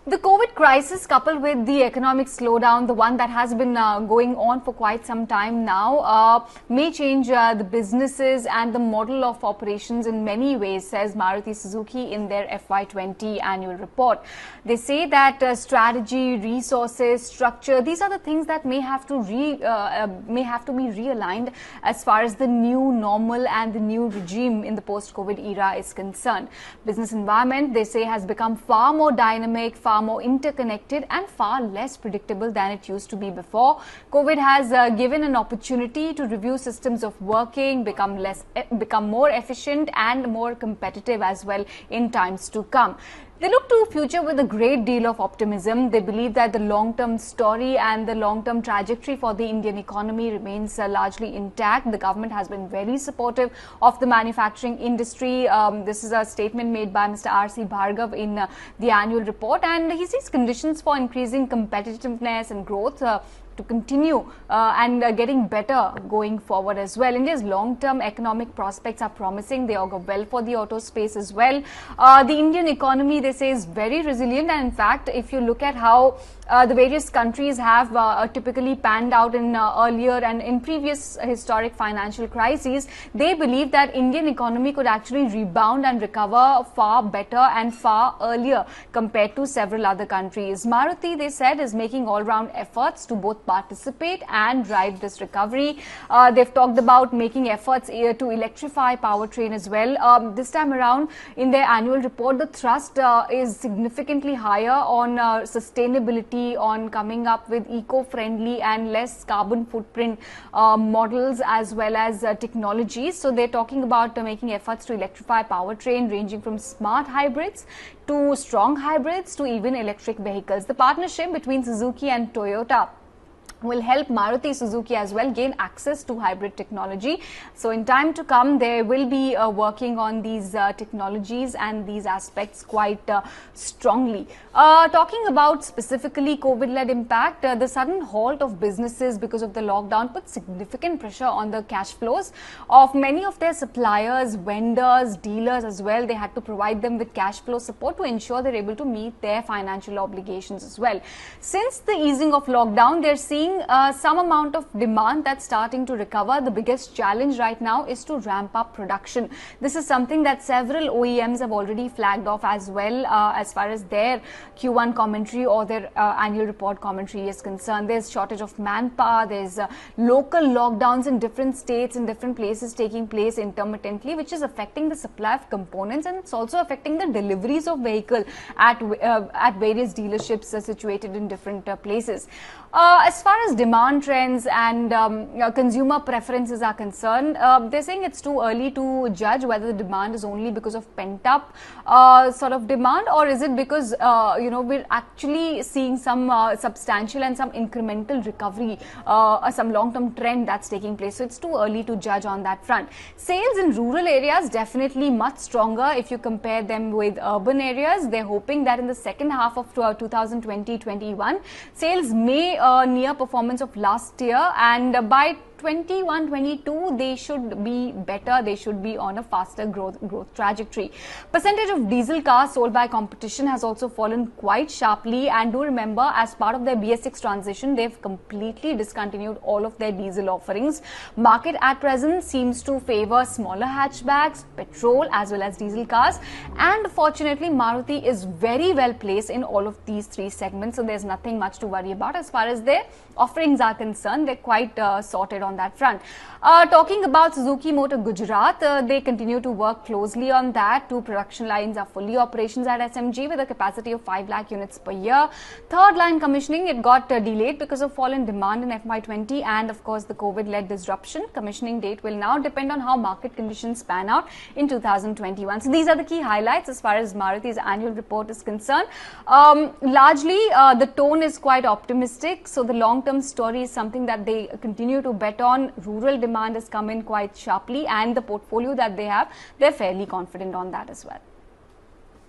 The COVID crisis coupled with the economic slowdown, the one that has been going on for quite some time now, may change the businesses and the model of operations in many ways, says Maruti Suzuki in their FY20 annual report. They say that strategy, resources, structure, these are the things that may have to be realigned as far as the new normal and the new regime in the post-COVID era is concerned. Business environment, they say, has become far more dynamic, far more interconnected and far less predictable than it used to be before. COVID has given an opportunity to review systems of working, become more efficient and more competitive as well in times to come. They look to the future with a great deal of optimism. They believe that the long-term story and the long-term trajectory for the Indian economy remains largely intact. The government has been very supportive of the manufacturing industry. This is a statement made by Mr. R.C. Bhargav in the annual report, and he sees conditions for increasing competitiveness and growth to continue and getting better going forward as well. India's long-term economic prospects are promising. They augur well for the auto space as well. The Indian economy, they say, is very resilient, and in fact, if you look at how the various countries have typically panned out in earlier and in previous historic financial crises, they believe that Indian economy could actually rebound and recover far better and far earlier compared to several other countries. Maruti, they said, is making all-round efforts to both participate and drive this recovery. They've talked about making efforts to electrify powertrain as well. This time around, in their annual report, the thrust is significantly higher on sustainability, on coming up with eco-friendly and less carbon footprint models as well as technologies. So they're talking about making efforts to electrify powertrain, ranging from smart hybrids to strong hybrids to even electric vehicles. The partnership between Suzuki and Toyota will help Maruti Suzuki as well gain access to hybrid technology. So in time to come, they will be working on these technologies and these aspects quite strongly. Talking about specifically COVID-led impact, the sudden halt of businesses because of the lockdown put significant pressure on the cash flows of many of their suppliers, vendors, dealers as well. They had to provide them with cash flow support to ensure they're able to meet their financial obligations as well. Since the easing of lockdown, they're seeing some amount of demand that's starting to recover. The biggest challenge right now is to ramp up production. This is something that several OEMs have already flagged off as well as far as their Q1 commentary or their annual report commentary is concerned. There's shortage of manpower, there's local lockdowns in different states, in different places taking place intermittently, which is affecting the supply of components, and it's also affecting the deliveries of vehicle at various dealerships situated in different places. As far as demand trends and consumer preferences are concerned, they're saying it's too early to judge whether the demand is only because of pent-up sort of demand, or is it because we're actually seeing some substantial and some incremental recovery, some long-term trend that's taking place. So it's too early to judge on that front. Sales in rural areas definitely much stronger if you compare them with urban areas. They're hoping that in the second half of 2020-21, sales may near performance of last year, and by 21-22 they should be better. They should be on a faster growth trajectory. Percentage of diesel cars sold by competition has also fallen quite sharply, and do remember, as part of their BS6 transition, they've completely discontinued all of their diesel offerings. Market at present seems to favor smaller hatchbacks, petrol as well as diesel cars, and fortunately Maruti is very well placed in all of these three segments, so there's nothing much to worry about as far as their offerings are concerned. They're quite sorted on that front. Talking about Suzuki Motor Gujarat, they continue to work closely on that. 2 production lines are fully operations at SMG with a capacity of 5 lakh units per year. Third line commissioning, it got delayed because of fall in demand in FY20 and of course the COVID-led disruption. Commissioning date will now depend on how market conditions pan out in 2021. So these are the key highlights as far as Maruti's annual report is concerned. Largely, the tone is quite optimistic. So the long-term story is something that they continue to bet on. Rural demand has come in quite sharply, and the portfolio that they have, they're fairly confident on that as well.